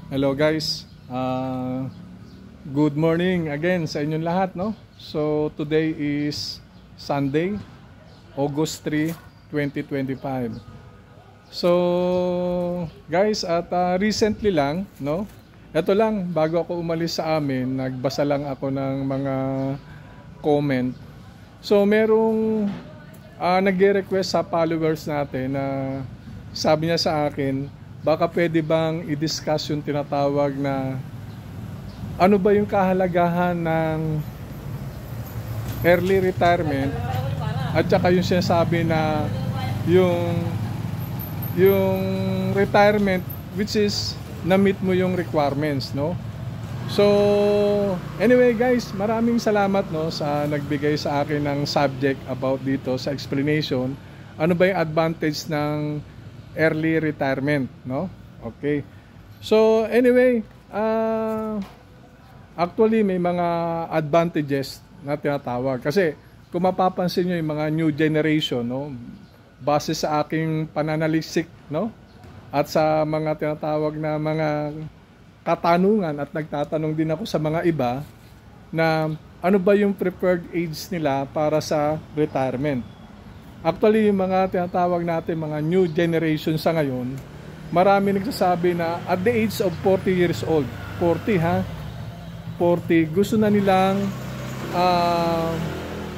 Hello guys, good morning again sa inyong lahat, no? So today is Sunday, August 3, 2025. So guys, at recently lang, no? Ito lang, bago ako umalis sa amin, nagbasa lang ako ng mga comment. So merong nagre-request sa followers natin na sabi niya sa akin, baka pwede bang i-discuss yung tinatawag na ano ba yung kahalagahan ng early retirement at saka yung sinasabi na yung retirement which is na-meet mo yung requirements, no? So anyway guys, maraming salamat, no, sa nagbigay sa akin ng subject about dito sa explanation. Ano ba yung advantage ng early retirement, no? Okay. So anyway, actually may mga advantages na tinatawag. Kasi kung mapapansin nyo yung mga new generation, no, base sa aking pananalisik, no, at sa mga tinatawag na mga katanungan, at nagtatanong din ako sa mga iba na ano ba yung preferred age nila para sa retirement. Actually, yung mga tinatawag natin, mga new generation sa ngayon, marami nagsasabi na at the age of 40 years old, 40 ha, 40, gusto na nilang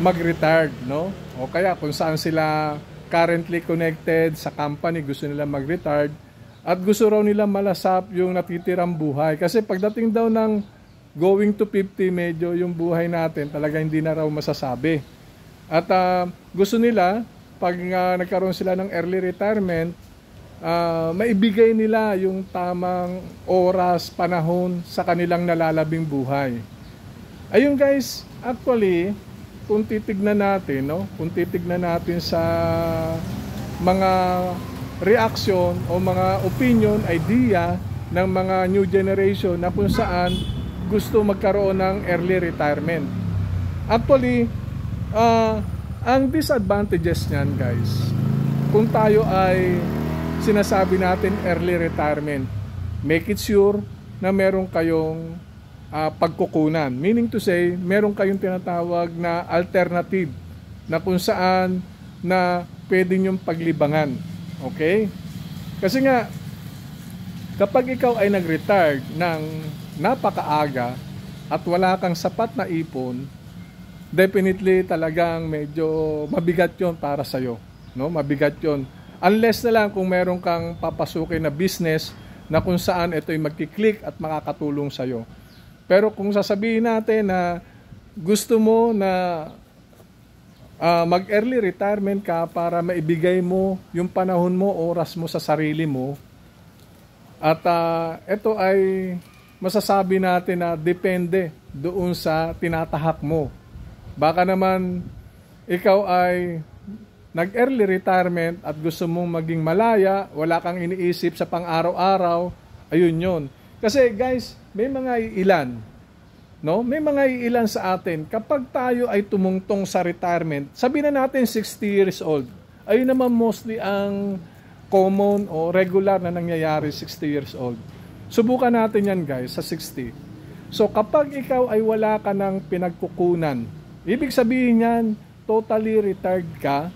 mag-retired, no? O kaya kung saan sila currently connected sa company, gusto nila mag-retired at gusto raw nila malasap yung natitirang buhay. Kasi pagdating daw ng going to 50, medyo yung buhay natin talaga hindi na raw masasabi. At gusto nila, pag nagkaroon sila ng early retirement, maibigay nila yung tamang oras, panahon sa kanilang nalalabing buhay. Ayun guys, actually, kung titignan natin, no, kung titignan natin sa mga reaction o mga opinion, idea ng mga new generation na kung saan gusto magkaroon ng early retirement. Actually, ang disadvantages niyan guys, kung tayo ay sinasabi natin early retirement, make it sure na meron kayong pagkukunan. Meaning to say, meron kayong tinatawag na alternative na kung saan na pwede nyong paglibangan. Okay? Kasi nga, kapag ikaw ay nag-retire ng napakaaga at wala kang sapat na ipon, definitely talagang medyo mabigat yon para sa'yo, no? Mabigat yon. Unless na lang kung meron kang papasukin na business na kung saan ito'y magkiklik at makakatulong sa'yo. Pero kung sasabihin natin na gusto mo na mag-early retirement ka para maibigay mo yung panahon mo, oras mo sa sarili mo, at ito ay masasabi natin na depende doon sa tinatahak mo. Baka naman ikaw ay nag-early retirement at gusto mong maging malaya, wala kang iniisip sa pang-araw-araw, ayun yun. Kasi guys, may mga ilan, no? May mga ilan sa atin, kapag tayo ay tumungtong sa retirement, sabihin na natin 60 years old, ayun naman mostly ang common o regular na nangyayari 60 years old. Subukan natin yan guys sa 60. So kapag ikaw ay wala ka ng pinagkukunan, ibig sabihin yan, totally retired ka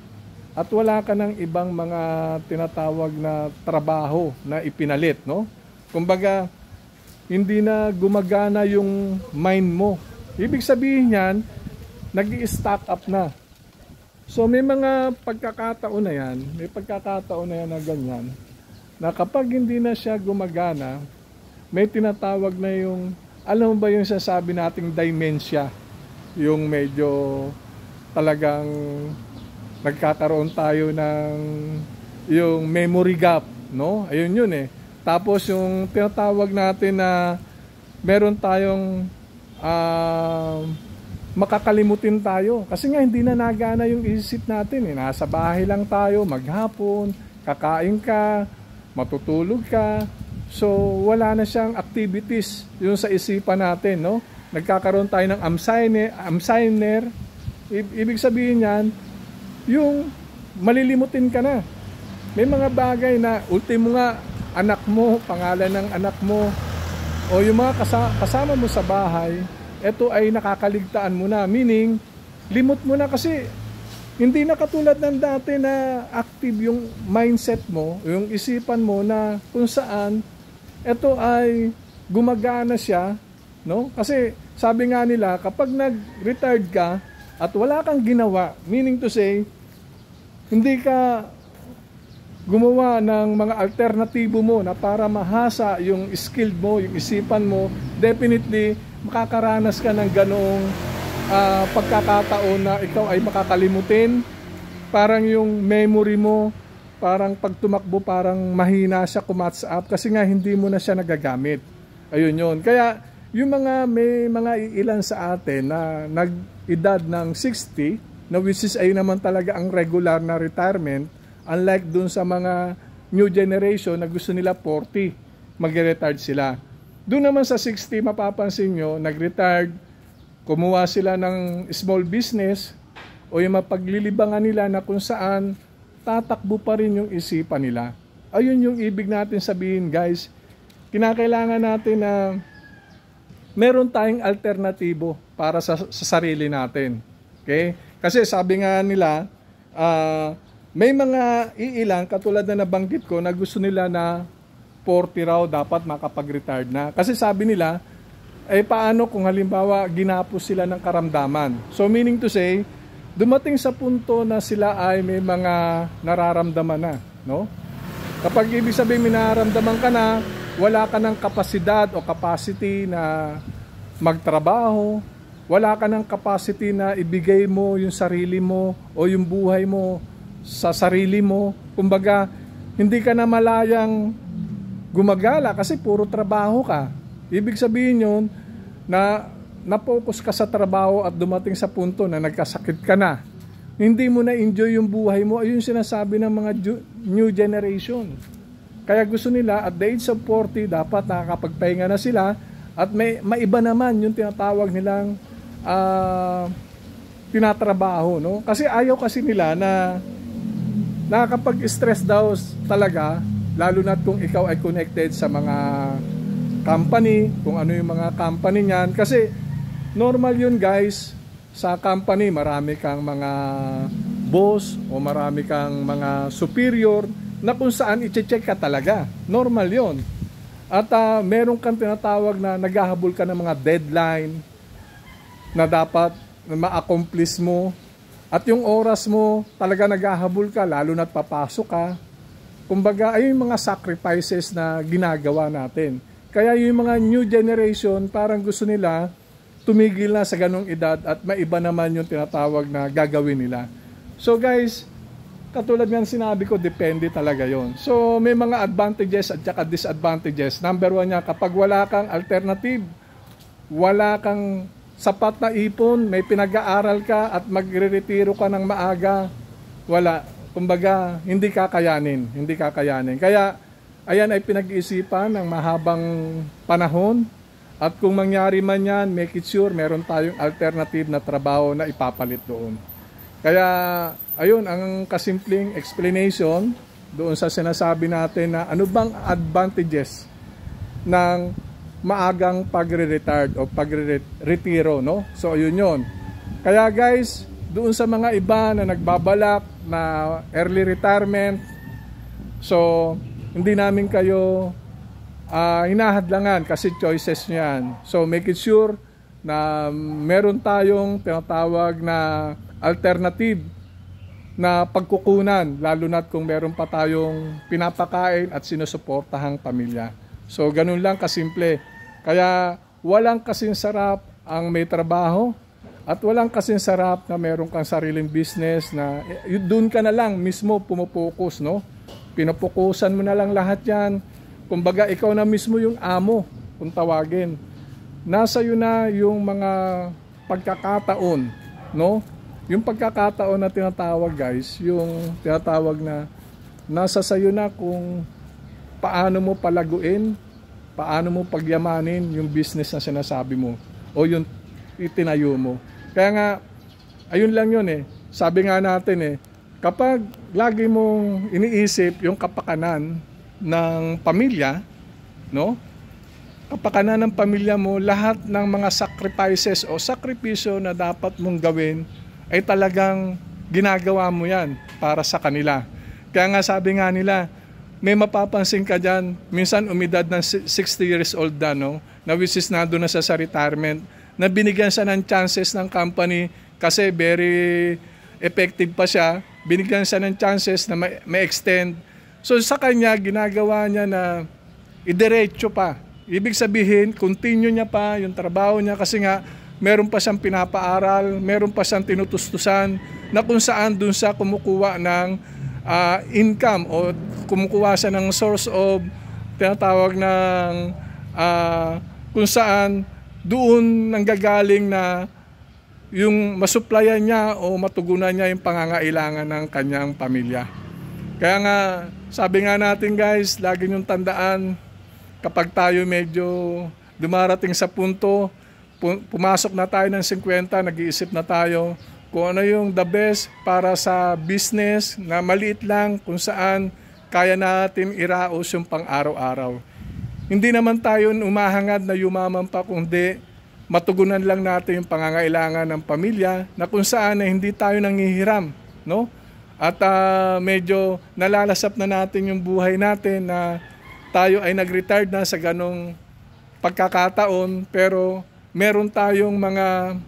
at wala ka ng ibang mga tinatawag na trabaho na ipinalit, no? Kumbaga, hindi na gumagana yung mind mo. Ibig sabihin yan, nag-i-stack up na. So may mga pagkakataon na yan, na ganyan, na kapag hindi na siya gumagana, may tinatawag na yung, alam mo ba yung sasabi nating dementia? Yung medyo talagang nagkakaroon tayo ng yung memory gap, no? Ayun yun eh. Tapos yung tinatawag natin na meron tayong makakalimutin tayo. Kasi nga hindi na nagana yung isip natin eh. Nasa bahay lang tayo, maghapon, kakain ka, matutulog ka. So wala na siyang activities yung sa isipan natin, no? Nagkakaroon tayo ng Alzheimer. Ibig sabihin yan, yung malilimutin ka na. May mga bagay na ultimo nga, anak mo, pangalan ng anak mo, o yung mga kasama mo sa bahay, ito ay nakakaligtaan mo na. Meaning, limot mo na kasi hindi na katulad ng dati na active yung mindset mo, yung isipan mo na kung saan ito ay gumagana siya, no? Kasi sabi nga nila, kapag nag-retired ka at wala kang ginawa, meaning to say, hindi ka gumawa ng mga alternatibo mo na para mahasa yung skill mo, yung isipan mo, definitely makakaranas ka ng ganong pagkakataon na ikaw ay makakalimutin. Parang yung memory mo, parang pag tumakbo, parang mahina siya kumatch up kasi nga hindi mo na siya nagagamit. Ayun yun. Kaya yung may mga ilan sa atin na nag-edad ng 60, na which is ay naman talaga ang regular na retirement, unlike dun sa mga new generation na gusto nila 40, mag-retired sila. Doon naman sa 60, mapapansin nyo, nag-retired, kumuha sila ng small business o yung mapaglilibangan nila na kung saan tatakbo pa rin yung isipan nila. Ayun yung ibig natin sabihin, guys. Kinakailangan natin na meron tayong alternatibo para sa sarili natin. Okay? Kasi sabi nga nila, may mga iilang katulad na nabanggit ko na gusto nila na 40 raw dapat makapag-retired na. Kasi sabi nila, paano kung halimbawa ginapos sila ng karamdaman? So meaning to say, dumating sa punto na sila ay may mga nararamdaman na. No? Kapag ibig sabihin may nararamdaman ka na, wala ka ng kapasidad o capacity na magtrabaho, wala ka ng capacity na ibigay mo yung sarili mo o yung buhay mo sa sarili mo. Kumbaga, hindi ka na malayang gumagala kasi puro trabaho ka. Ibig sabihin yun na na-focus ka sa trabaho at dumating sa punto na nagkasakit ka na. Hindi mo na-enjoy yung buhay mo. Ayun sinasabi ng mga new generation. Kaya gusto nila at the age of 40 dapat nakakapagpahinga na sila at maiba naman yung tinatawag nilang tinatrabaho. No? Kasi ayaw kasi nila na nakakapag-stress daw talaga, lalo na kung ikaw ay connected sa mga company, kung ano yung mga company niyan. Kasi normal yun, guys, sa company marami kang mga boss o marami kang mga superior na kung saan i-check ka talaga. Normal yun. At meron kang tinatawag na naghahabol ka ng mga deadline na dapat ma-accomplish mo. At yung oras mo, talaga naghahabol ka, lalo na't papasok ka. Kumbaga, ay yung mga sacrifices na ginagawa natin. Kaya yung mga new generation, parang gusto nila tumigil na sa ganong edad at maiba naman yung tinatawag na gagawin nila. So guys, katulad nga sinabi ko, depende talaga yon. So may mga advantages at saka disadvantages. Number one niya, kapag wala kang alternative, wala kang sapat na ipon, may pinag-aaral ka at magre-retiro ka ng maaga, wala. Kumbaga, hindi kakayanin. Kaya, ayan ay pinag-iisipan ng mahabang panahon. At kung mangyari man yan, make it sure meron tayong alternative na trabaho na ipapalit doon. Kaya, ayun, ang kasimpleng explanation doon sa sinasabi natin na ano bang advantages ng maagang pagre-retired o pagre-retiro, no? So, ayun yun. Kaya guys, doon sa mga iba na nagbabalak na early retirement, so, hindi namin kayo hinahadlangan kasi choices nyo yan. So, make it sure na meron tayong tinatawag na alternative na pagkukunan, lalo na kung meron pa tayong pinapakain at sinusuportahang pamilya. So, ganun lang kasimple. Kaya, walang kasing sarap ang may trabaho at walang kasing sarap na meron kang sariling business na doon ka na lang mismo pumupokus, no? Pinupukusan mo na lang lahat yan. Kumbaga, ikaw na mismo yung amo, kung tawagin. Nasa iyo na yung mga pagkakataon, no? Yung pagkakataon na tinatawag, guys, yung tinatawag na nasa sayo na kung paano mo palaguin, paano mo pagyamanin yung business na sinasabi mo o yung itinayo mo. Kaya nga, ayun lang yun eh. Sabi nga natin eh, kapag lagi mong iniisip yung kapakanan ng pamilya, no? kapakanan ng pamilya mo, lahat ng mga sacrifices o sakripisyo na dapat mong gawin ay talagang ginagawa mo yan para sa kanila. Kaya nga sabi nga nila, may mapapansin ka dyan, minsan umidad ng 60 years old na, no? Na which is nandun na sa retirement, na binigyan siya ng chances ng company kasi very effective pa siya, binigyan siya ng chances na may extend. So sa kanya, ginagawa niya na idiretso pa. Ibig sabihin, continue niya pa yung trabaho niya kasi nga meron pa siyang pinapaaral, meron pa siyang tinutustusan na kung saan dun siya kumukuha ng income o kumukuha siya ng source of tinatawag ng kung saan doon nanggagaling na yung masuplayan niya o matugunan niya yung pangangailangan ng kanyang pamilya. Kaya nga, sabi nga natin guys, lagi niyong tandaan, kapag tayo medyo dumarating sa punto, pumasok na tayo ng 50, nag-iisip na tayo kung ano yung the best para sa business na maliit lang kung saan kaya natin iraos yung pang-araw-araw. Hindi naman tayo umahangad na yumaman pa kundi matugunan lang natin yung pangangailangan ng pamilya na kung saan na hindi tayo nangihiram, no? At medyo nalalasap na natin yung buhay natin na tayo ay nag-retired na sa ganong pagkakataon pero meron tayong mga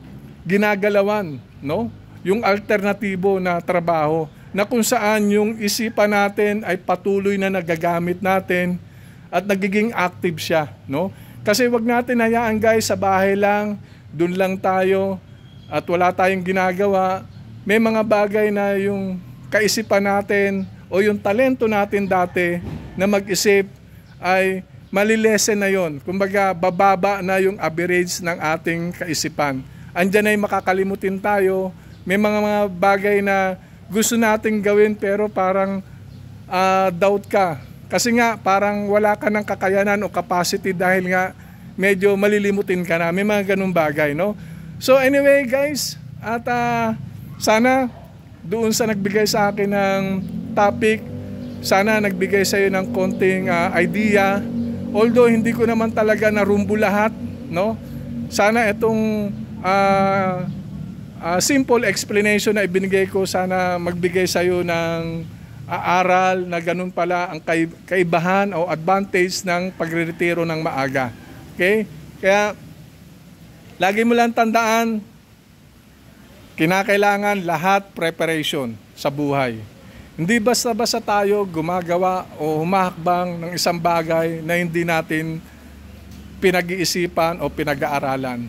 ginagalawan, no? Yung alternatibo na trabaho na kung saan yung isipan natin ay patuloy na nagagamit natin at nagiging active siya, no? Kasi wag natin hayaan guys sa bahay lang, dun lang tayo at wala tayong ginagawa. May mga bagay na yung kaisipan natin o yung talento natin dati na mag-isip ay malilesen na yon. Kumbaga bababa na yung average ng ating kaisipan. Andyan ay makakalimutin tayo. May mga bagay na gusto nating gawin pero parang doubt ka. Kasi nga parang wala ka ng kakayanan o capacity dahil nga medyo malilimutin ka na. May mga ganung bagay, no? So anyway guys, at sana doon sa nagbigay sa akin ng topic, sana nagbigay sa iyo ng konting idea. Although hindi ko naman talaga narumbo lahat, no? Sana itong simple explanation na ibinigay ko, sana magbigay sa iyo ng aral na ganun pala ang kaibahan o advantage ng pagre-retiro ng maaga. Okay? Kaya lagi mo lang tandaan, kinakailangan lahat preparation sa buhay. Hindi basta-basta tayo gumagawa o humahakbang ng isang bagay na hindi natin pinag-iisipan o pinag-aaralan.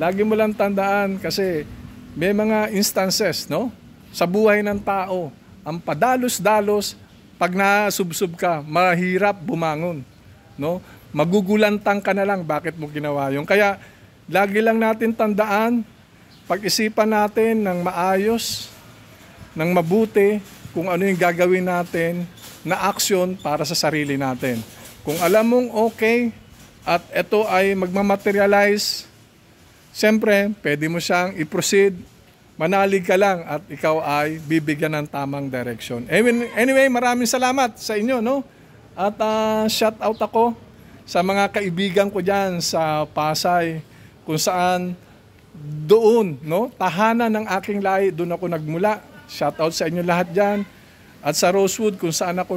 Lagi mo lang tandaan kasi may mga instances, no? Sa buhay ng tao, ang padalos-dalos, pag nasubsob ka, mahirap bumangon, no? Magugulantang ka na lang bakit mo ginawa yun. Kaya lagi lang natin tandaan, pag-isipan natin ng maayos, ng mabuti, kung ano yung gagawin natin na aksyon para sa sarili natin. Kung alam mong okay at ito ay magmamaterialize, siyempre, pwede mo siyang i-proceed, manalig ka lang at ikaw ay bibigyan ng tamang direction. Anyway, maraming salamat sa inyo, no? At shout out ako sa mga kaibigan ko dyan sa Pasay, kung saan doon, no? Tahanan ng aking lahi, doon ako nagmula. Shout out sa inyo lahat dyan. At sa Rosewood, kung saan ako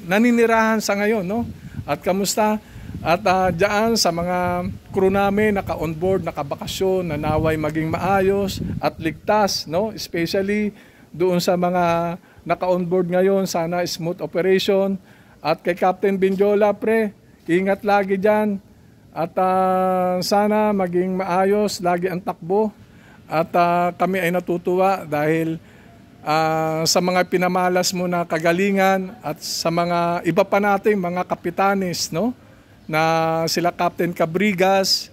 naninirahan sa ngayon, no? At kamusta? At dyan sa mga crew namin, naka-onboard, naka-bakasyon, na naway maging maayos at ligtas, no? Especially doon sa mga naka-onboard ngayon, sana smooth operation. At kay Captain Binjola, pre, ingat lagi dyan. At sana maging maayos, lagi ang takbo. At kami ay natutuwa dahil sa mga pinamalas mo na kagalingan at sa mga iba pa nating mga kapitanes, no? Na sila Captain Cabrigas,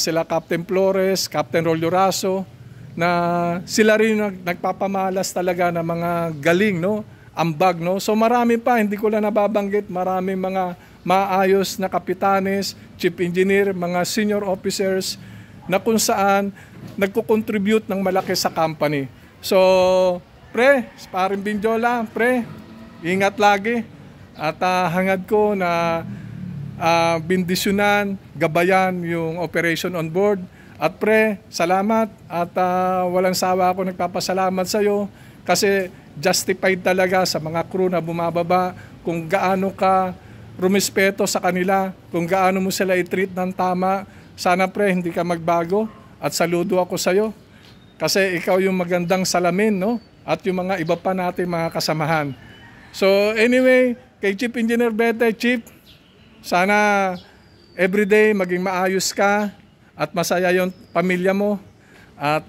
sila Captain Flores, Captain Rolio Raso, na sila rin nagpapamalas talaga ng mga galing, no? Ambag, no? So marami pa, hindi ko lang nababanggit, maraming mga maayos na kapitanes, chief engineer, mga senior officers na kung saan nagko-contribute ng malaki sa company. So, pre, paring Binjola, pre, ingat lagi. At hangad ko na bindisyonan, gabayan yung operation on board. At pre, salamat at walang sawa ako nagpapasalamat sa iyo kasi justified talaga sa mga crew na bumababa kung gaano ka rumispeto sa kanila, kung gaano mo sila i-treat ng tama. Sana pre, hindi ka magbago at saludo ako sa iyo kasi ikaw yung magandang salamin, no? At yung mga iba pa natin mga kasamahan. So anyway, kay Chief Engineer Bete, Chief, sana everyday maging maayos ka at masaya yung pamilya mo. At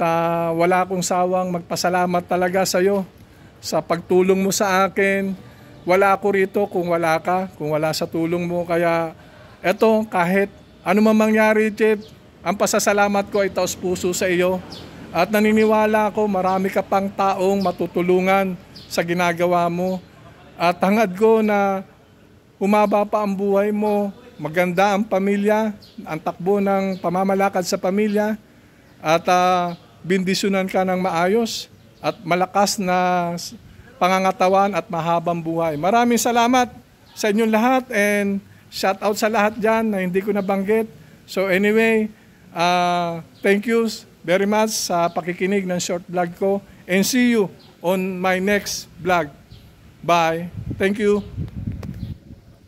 wala akong sawang magpasalamat talaga sa iyo sa pagtulong mo sa akin. Wala ako rito kung wala ka, kung wala sa tulong mo. Kaya eto, kahit ano man mangyari, Chief, ang pasasalamat ko ay taos puso sa iyo. At naniniwala ako marami ka pang taong matutulungan sa ginagawa mo. At hangad ko na humaba pa ang buhay mo, maganda ang pamilya, ang takbo ng pamamalakad sa pamilya, at bindisyonan ka ng maayos at malakas na pangangatawan at mahabang buhay. Maraming salamat sa inyong lahat and shout out sa lahat dyan na hindi ko nabanggit. So anyway, thank you very much sa pakikinig ng short vlog ko and see you on my next vlog. Bye. Thank you.